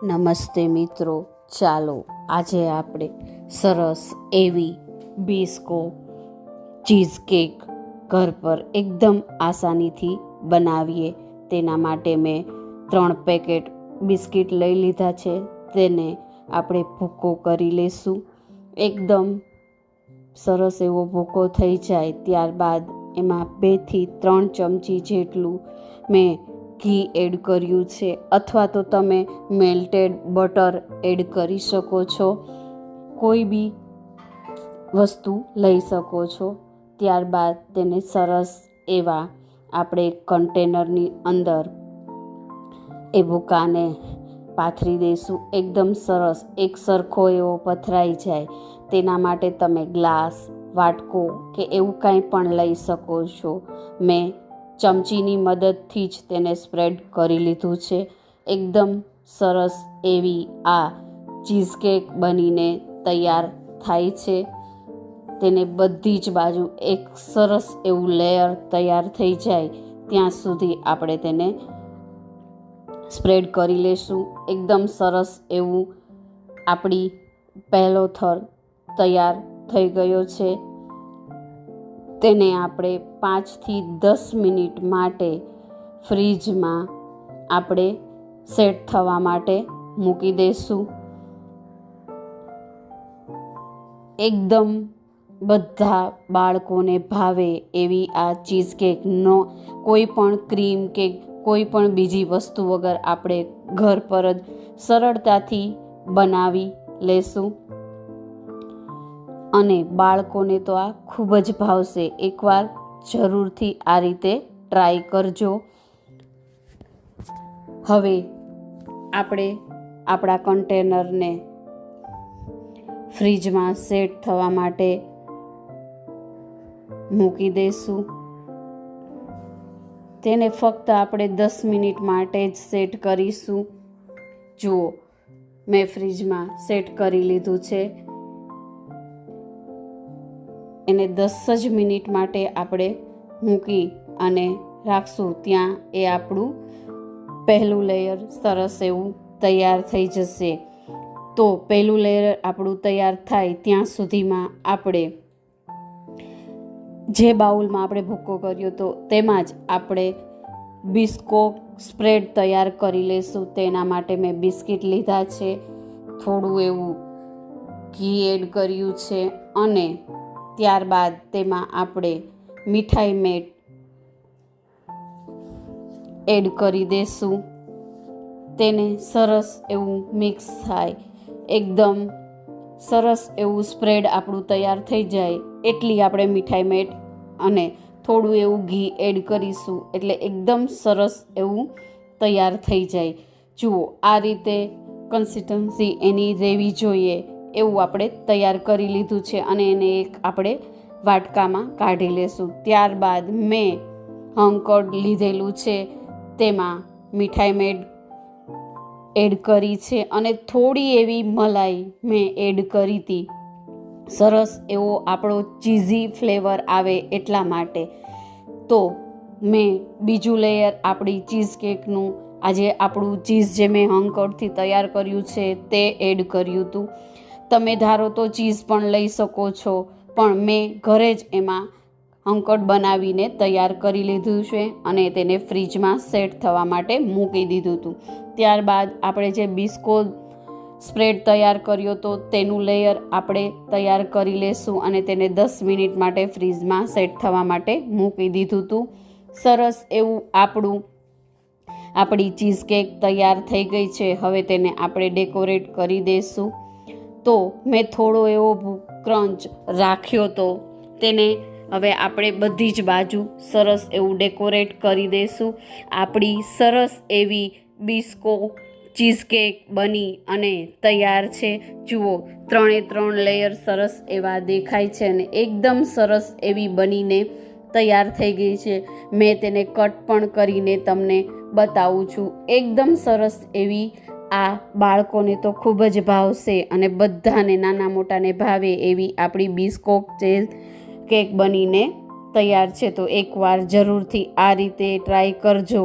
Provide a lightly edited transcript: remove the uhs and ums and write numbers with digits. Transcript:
નમસ્તે મિત્રો, ચાલો આજે આપણે સરસ એવી બિસ્કો ચીઝ કેક ઘર પર એકદમ આસાનીથી બનાવીએ. તેના માટે મેં 3 પેકેટ બિસ્કિટ લઈ લીધા છે. તેને આપણે ભૂકો કરી લઈશું. એકદમ સરસ એવો ભૂકો થઈ જાય ત્યારબાદ એમાં 2 થી 3 ચમચી જેટલું મેં ઘી એડ કર્યું છે, અથવા તો તમે મેલ્ટેડ બટર એડ કરી શકો છો. કોઈ બી વસ્તુ લઈ શકો છો. ત્યારબાદ તેને સરસ એવા આપણે કન્ટેનરની અંદર એ ભૂકાને પાથરી દઈશું. એકદમ સરસ એક સરખો એવો પથરાઈ જાય તેના માટે તમે ગ્લાસ, વાટકો કે એવું કાંઈ પણ લઈ શકો છો. મેં ચમચીની મદદથી જ તેને સ્પ્રેડ કરી લીધું છે. એકદમ સરસ એવી આ ચીઝ કેક બનીને તૈયાર થાય છે. તેને બધી જ બાજુ એક સરસ એવું લેયર તૈયાર થઈ જાય ત્યાં સુધી આપણે તેને સ્પ્રેડ કરી લેશું. એકદમ સરસ એવું આપણી પહેલો થર તૈયાર થઈ ગયો છે. તેને આપણે 5 થી 10 મિનિટ માટે ફ્રીજમાં આપણે સેટ થવા માટે મૂકી દઈશું. એકદમ બધા બાળકોને ભાવે એવી આ ચીઝ કેકનો કોઈ પણ ક્રીમ કે કોઈ પણ બીજી વસ્તુ વગર આપણે ઘર પર જ સરળતાથી બનાવી લેશું અને બાળકોને તો આ ખૂબ જ ભાવશે. એકવાર જરૂરથી આ રીતે ટ્રાય કરજો. હવે આપણે આપણા કન્ટેનરને ફ્રીજમાં સેટ થવા માટે મૂકી દઈશું. તેને ફક્ત આપણે 10 મિનિટ માટે જ સેટ કરીશું. જુઓ, મેં ફ્રીજમાં સેટ કરી લીધું છે. એને 10 જ મિનિટ માટે આપણે મૂકી અને રાખશું. ત્યાં એ આપણું પહેલું લેયર સરસ એવું તૈયાર થઈ જશે. તો પહેલું લેયર આપણું તૈયાર થાય ત્યાં સુધીમાં આપણે જે બાઉલમાં આપણે ભૂકો કર્યો હતો તેમાં જ આપણે બિસ્કો સ્પ્રેડ તૈયાર કરી લઈશું. તેના માટે મેં બિસ્કિટ લીધા છે, થોડું એવું ઘી એડ કર્યું છે અને ત્યારબાદ તેમાં આપણે મીઠાઈ મેટ એડ કરી દઈશું. તેને સરસ એવું મિક્સ થાય, એકદમ સરસ એવું સ્પ્રેડ આપણું તૈયાર થઈ જાય એટલી આપણે મીઠાઈ મેટ અને થોડું એવું ઘી એડ કરીશું એટલે એકદમ સરસ એવું તૈયાર થઈ જાય. જુઓ, આ રીતે કન્સિસ્ટન્સી એની રહેવી જોઈએ એવું આપણે તૈયાર કરી લીધું છે અને એને એક આપણે વાટકામાં કાઢી લેશું. ત્યારબાદ મેં હંકડ લીધેલું છે, તેમાં મીઠાઈ મેડ એડ કરી છે અને થોડી એવી મલાઈ મેં એડ કરી હતી, સરસ એવો આપણો ચીઝી ફ્લેવર આવે એટલા માટે. તો મેં બીજું લેયર આપણી ચીઝ કેકનું આજે આપણું ચીઝ જે મેં હંકડથી તૈયાર કર્યું છે તે એડ કર્યું હતું. તમે ધારો તો ચીઝ પણ લઈ શકો છો, પણ મેં ઘરે જ એમાં હંકડ બનાવીને તૈયાર કરી લીધું છે અને તેને ફ્રીજમાં સેટ થવા માટે મૂકી દીધું હતું. ત્યારબાદ આપણે જે બિસ્કો સ્પ્રેડ તૈયાર કર્યો હતો તેનું લેયર આપણે તૈયાર કરી લેશું અને તેને 10 મિનિટ માટે ફ્રીજમાં સેટ થવા માટે મૂકી દીધું હતું. સરસ એવું આપણી ચીઝ કેક તૈયાર થઈ ગઈ છે. હવે તેને આપણે ડેકોરેટ કરી દઈશું. તો મેં થોડો એવો ક્રંચ રાખ્યો તો તેને હવે આપણે બધી જ બાજુ સરસ એવું ડેકોરેટ કરી દઈશું. આપણી સરસ એવી બિસ્કો ચીઝ કેક બની અને તૈયાર છે. જુઓ, 3 લેયર સરસ એવા દેખાય છે અને એકદમ સરસ એવી બનીને તૈયાર થઈ ગઈ છે. મેં તેને કટ પણ કરીને તમને બતાવું છું. એકદમ સરસ એવી આ બાળકોને તો ખૂબ જ ભાવશે અને બધાને નાના મોટાને ભાવે એવી આપણી બિસ્કો કેક બનીને તૈયાર છે. તો એકવાર જરૂરથી આ રીતે ટ્રાય કરજો